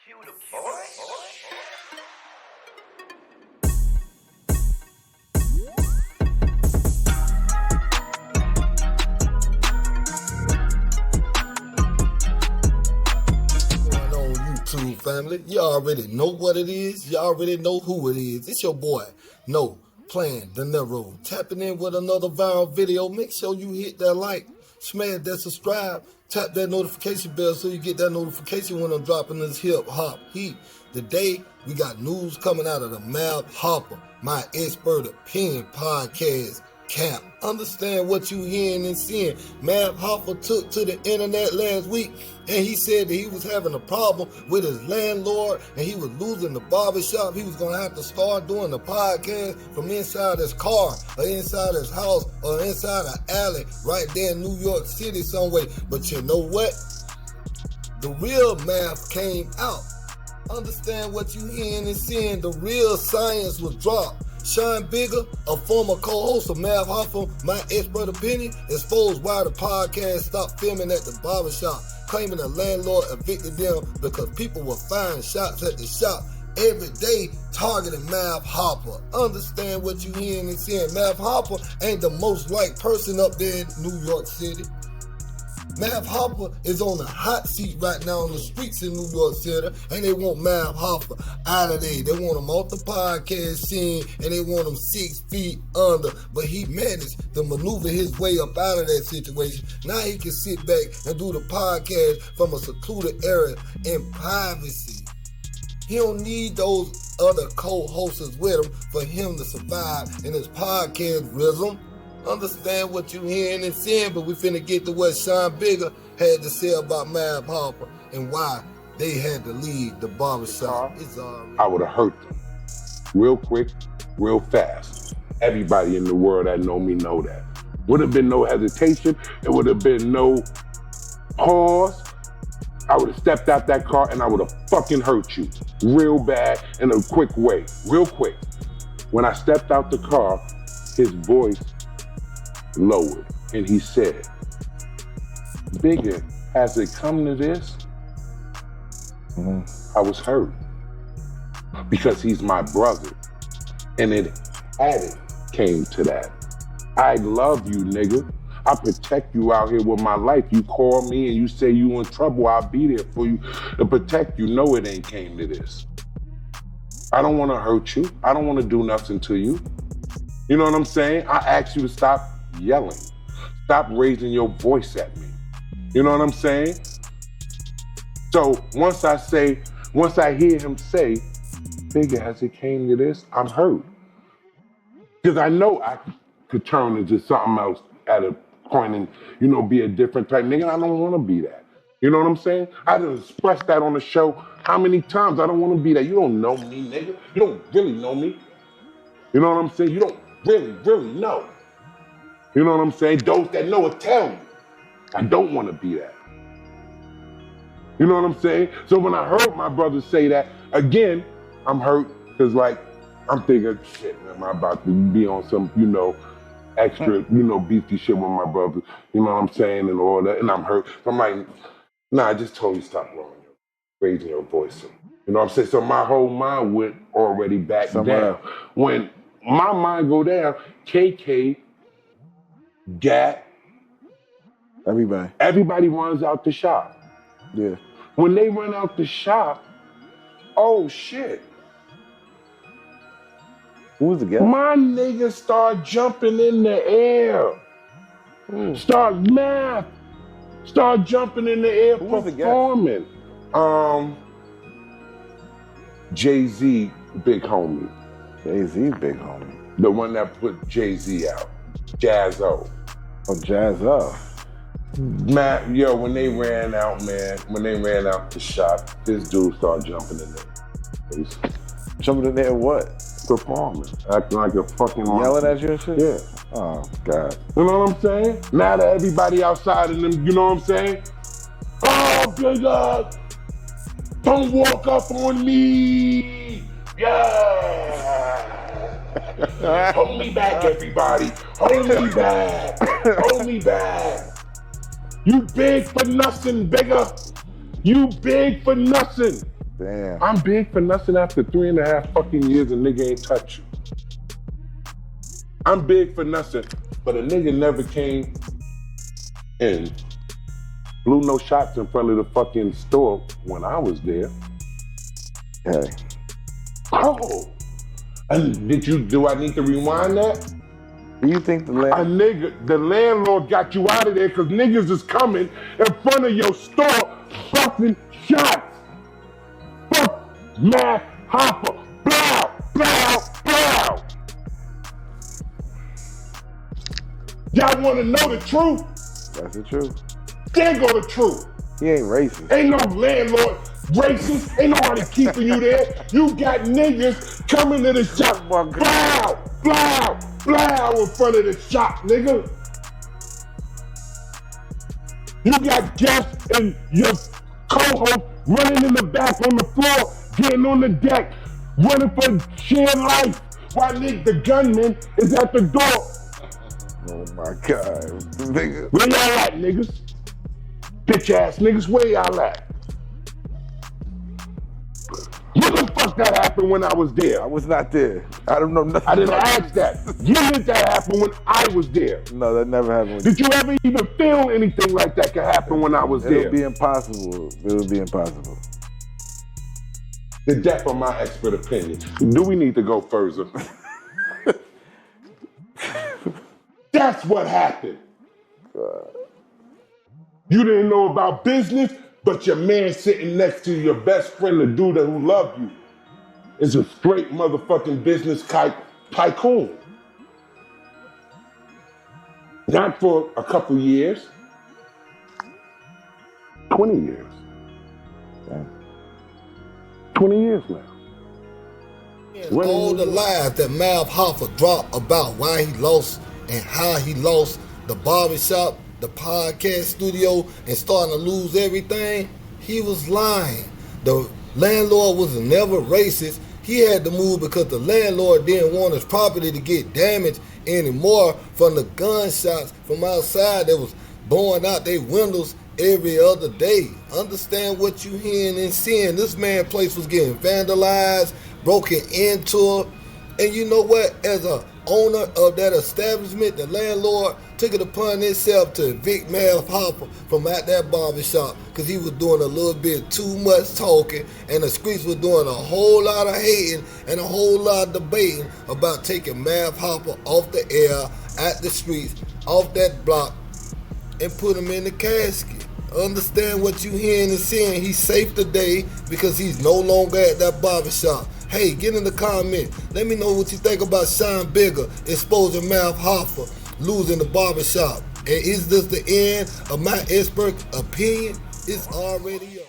YouTube family, you already know what it is. You already know who it is. It's your boy, NoPlayingDinero. Tapping in with another viral video. Make sure you hit that like, smash that subscribe, tap that notification bell so you get that notification when I'm dropping this hip hop heat. Today, we got news coming out of the Hoffa, my expert opinion podcast camp. Understand what you hearing and seeing. Hoffa took to the internet last week and he said that he was having a problem with his landlord and he was losing the barbershop. He was going to have to start doing the podcast from inside his car or inside his house or inside an alley right there in New York City somewhere. But you know what? The real math came out. Understand what you hearing and seeing. The real science was dropped. Bigga, a former co-host of Hoffa, my expert opinion, exposed why the podcast stopped filming at the barbershop, claiming the landlord evicted them because people were firing shots at the shop every day, targeting Hoffa. Understand what you hearing and seeing. Hoffa ain't the most liked person up there in New York City. Hoffa is on the hot seat right now on the streets in New York City, and they want Hoffa out of there. They want him off the podcast scene, and they want him 6 feet under. But he managed to maneuver his way up out of that situation. Now he can sit back and do the podcast from a secluded area in privacy. He don't need those other co-hosts with him for him to survive in his podcast rhythm. Understand what you hearing and seeing, but we finna get to what Bigga had to say about Hoffa and why they had to leave the barbershop. I would have hurt them real quick, real fast. Everybody in the world that know me know that. Would have been no hesitation. There would have been no pause. I would have stepped out that car and I would have fucking hurt you real bad in a quick way, real quick. When I stepped out the car, his voice lowered and he said, "Bigga, has it come to this?" I was hurt because he's my brother and it came to that. I love you, nigga. I protect you out here with my life. You call me and you say you in trouble, I'll be there for you to protect you. No, it ain't came to this. I don't want to hurt you. I don't want to do nothing to you. You know what I'm saying? I asked you to stop yelling. Stop raising your voice at me. You know what I'm saying? So once I hear him say, "Bigga, has it came to this?" I'm hurt. Because I know I could turn into something else at a point and, be a different type nigga. I don't want to be that. You know what I'm saying? I done expressed that on the show how many times. I don't want to be that. You don't know me, nigga. You don't really know me. You know what I'm saying? You don't really know. You know what I'm saying? Those that know will tell you. I don't want to be that. You know what I'm saying? So when I heard my brother say that, again, I'm hurt because I'm thinking, shit, man, I'm about to be on some, extra, beefy shit with my brother. You know what I'm saying? And all that. And I'm hurt. So I'm like, nah, I just told you stop raising your voice. You know what I'm saying? So my whole mind went already back down. When my mind go down, KK, Gat, everybody runs out the shop. Yeah. When they run out the shop, oh shit. Who was the guy? My niggas start jumping in the air. Start jumping in the air. Who was the guy? Performing. Jay-Z, big homie. Jay-Z, big homie. The one that put Jay-Z out. Jazzo. Oh, Jazzo. Matt, when they ran out the shop, this dude started jumping in there. Jumping in there what? Performing. Acting like a fucking yelling at you and shit? Yeah. Oh, God. You know what I'm saying? Now that everybody outside of them, you know what I'm saying? Oh, Bigga, don't walk up on me. Yeah. Hold me back, everybody. Hold me back. Hold me back. You big for nothing, Bigga. You big for nothing. Damn. I'm big for nothing after 3.5 fucking years a nigga ain't touch you. I'm big for nothing, but a nigga never came and blew no shots in front of the fucking store when I was there. Hey. Oh, and do I need to rewind that? Do you think the The landlord got you out of there because niggas is coming in front of your store busting shots. Fuck Matt Hoffa. Blow, blow, blow. Y'all want to know the truth? That's the truth. There go the truth. He ain't racist. Ain't no landlord racist. Ain't nobody keeping you there. You got niggas coming to the shop. Oh my God. Blow, blow, blow in front of the shop, nigga. You got Jeff and your co-host running in the back on the floor, getting on the deck, running for shared life, while the gunman is at the door. Oh my God. Nigga. Where y'all at, niggas? Bitch ass niggas, where y'all at? What the fuck that happened when I was there? I was not there. I don't know nothing. I didn't about ask that. You did that happen when I was there. No, that never happened. Did you ever even feel anything like that could happen when I was It there? would be impossible. It would be impossible. The depth of my expert opinion. Do we need to go further? That's what happened. You didn't know about business, but your man sitting next to your best friend, the dude who loved you, is a straight motherfucking business tycoon. Not for a couple years. 20 years. Yeah. 20 years now. And all the lies that Mav Hoffa dropped about why he lost and how he lost the barbershop, the podcast studio, and starting to lose everything, he was lying. The landlord was never racist. He had to move because the landlord didn't want his property to get damaged anymore from the gunshots from outside that was blowing out their windows every other day. Understand what you hearing and seeing. This man's place was getting vandalized, broken into, and you know what? As a owner of that establishment, the landlord took it upon himself to evict Mav Hoffa from out that barbershop because he was doing a little bit too much talking, and the streets were doing a whole lot of hating and a whole lot of debating about taking Mav Hoffa off the air, at the streets, off that block, and put him in the casket. Understand what you hearing and seeing. He's safe today because he's no longer at that barbershop. Hey, get in the comment. Let me know what you think about Bigga exposing Mav Hoffa losing the barbershop. And is this the end of my expert opinion? It's already up.